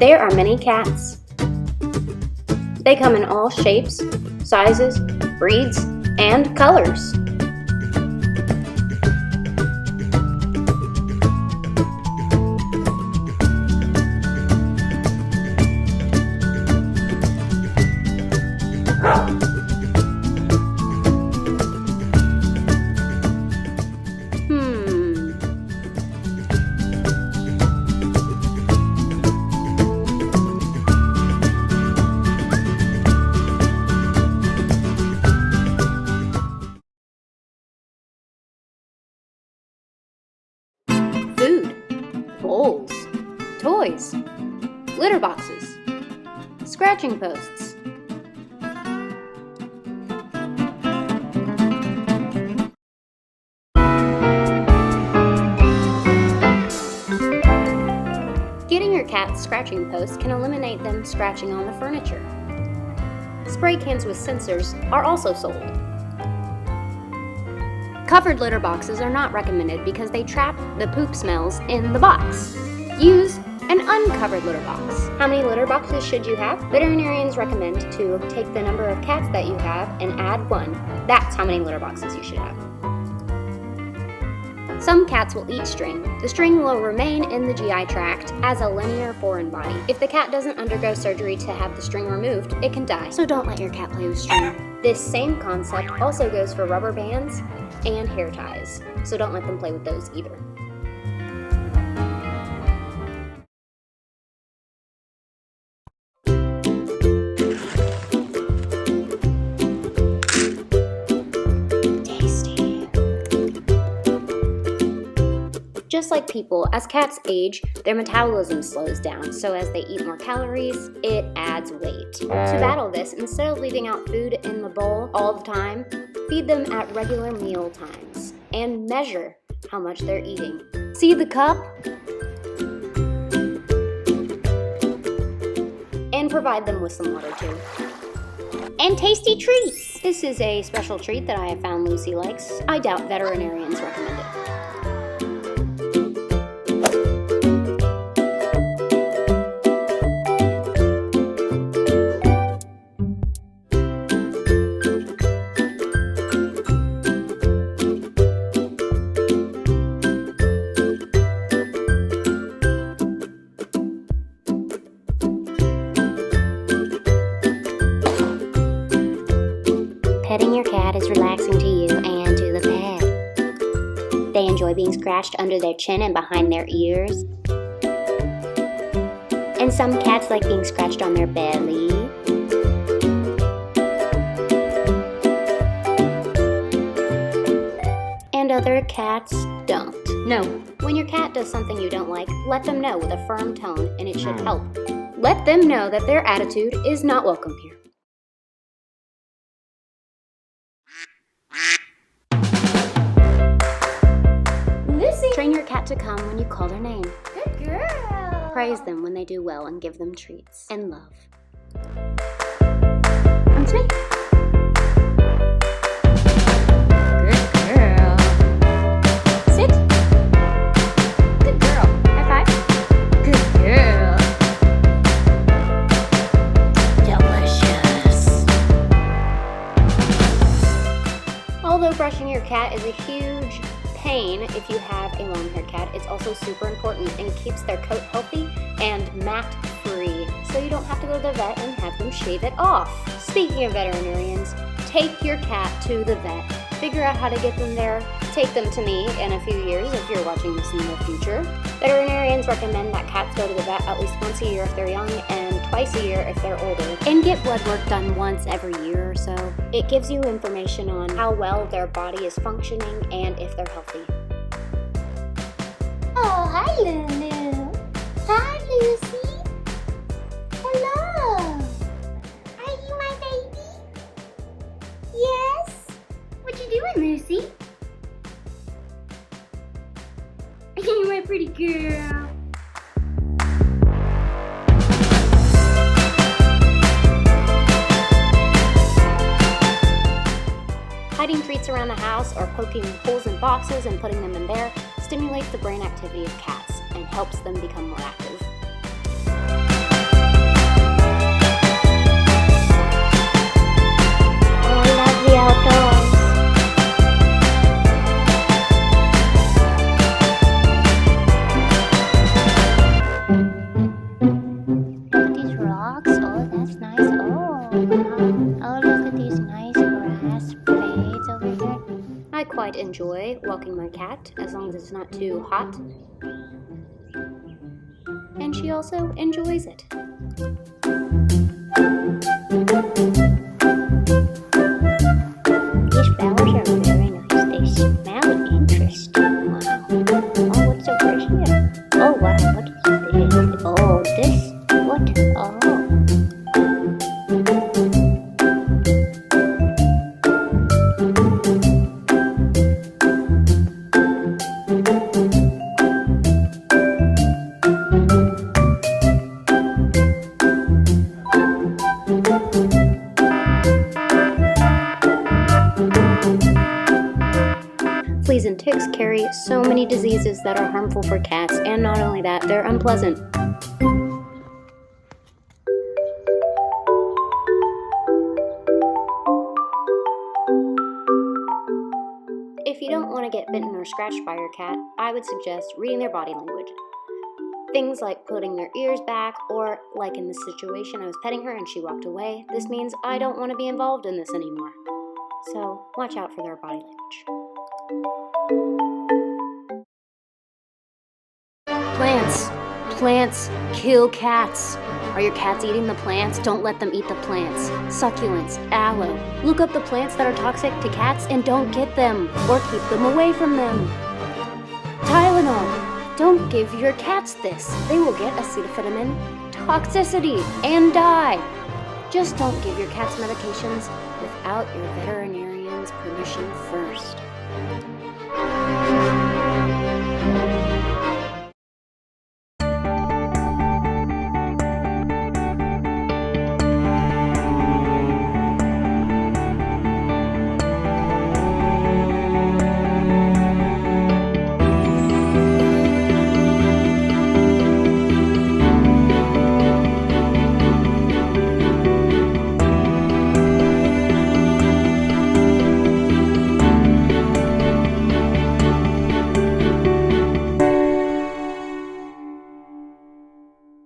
There are many cats. They come in all shapes, sizes, breeds, and colors. Food, bowls, toys, litter boxes, scratching posts. Getting your cat's scratching posts can eliminate them scratching on the furniture. Spray cans with sensors are also sold. Covered litter boxes are not recommended because they trap the poop smells in the box. Use an uncovered litter box. How many litter boxes should you have? Veterinarians recommend to take the number of cats that you have and add 1. That's how many litter boxes you should have. Some cats will eat string. The string will remain in the GI tract as a linear foreign body. If the cat doesn't undergo surgery to have the string removed, it can die. So don't let your cat play with string. This same concept also goes for rubber bands and hair ties. So don't let them play with those either. Just like people, as cats age, their metabolism slows down, so as they eat more calories, it adds weight. To battle this, instead of leaving out food in the bowl all the time, feed them at regular meal times and measure how much they're eating. See the cup? And provide them with some water too. And tasty treats! This is a special treat that I have found Lucy likes. I doubt veterinarians recommend it. Petting your cat is relaxing to you and to the pet. They enjoy being scratched under their chin and behind their ears. And some cats like being scratched on their belly. And other cats don't. No, when your cat does something you don't like, let them know with a firm tone and it should help. Let them know that their attitude is not welcome here. Train your cat to come when you call their name. Good girl. Praise them when they do well and give them treats and love. Come to me. Good girl. Sit. Good girl. High five. Good girl. Delicious. Although brushing your cat is a huge pain if you have a long-haired cat, it's also super important and keeps their coat healthy and mat-free, so you don't have to go to the vet and have them shave it off. Speaking of veterinarians, take your cat to the vet. Figure out how to get them there. Take them to me in a few years if you're watching this in the future. Veterinarians recommend that cats go to the vet at least once a year if they're young and twice a year if they're older. And get blood work done once every year or so. It gives you information on how well their body is functioning and if they're healthy. Oh, hi, Lulu. Hi, Lucy. Hello. Are you my baby? Yes? What you doing, Lucy? You my pretty girl. Hiding treats around the house or poking holes in boxes and putting them in there stimulates the brain activity of cats and helps them become more active. looks nice. Oh, look at these nice grass blades over here. I quite enjoy walking my cat as long as it's not too hot. And she also enjoys it. These flowers are very nice. They smell interesting. Wow. Oh, what's over here? Oh, wow, what is this? Oh, this? What? Oh. Fleas and ticks carry so many diseases that are harmful for cats, and not only that, they're unpleasant. If you don't want to get bitten or scratched by your cat, I would suggest reading their body language. Things like putting their ears back, or like in this situation, I was petting her and she walked away. This means I don't want to be involved in this anymore. So watch out for their body language. Plants kill cats. Are your cats eating the plants? Don't let them eat the plants. Succulents, aloe. Look up the plants that are toxic to cats and don't get them, or keep them away from them. Tylenol. Don't give your cats this. They will get acetaminophen toxicity and die. Just don't give your cats medications without your veterinarian's permission first.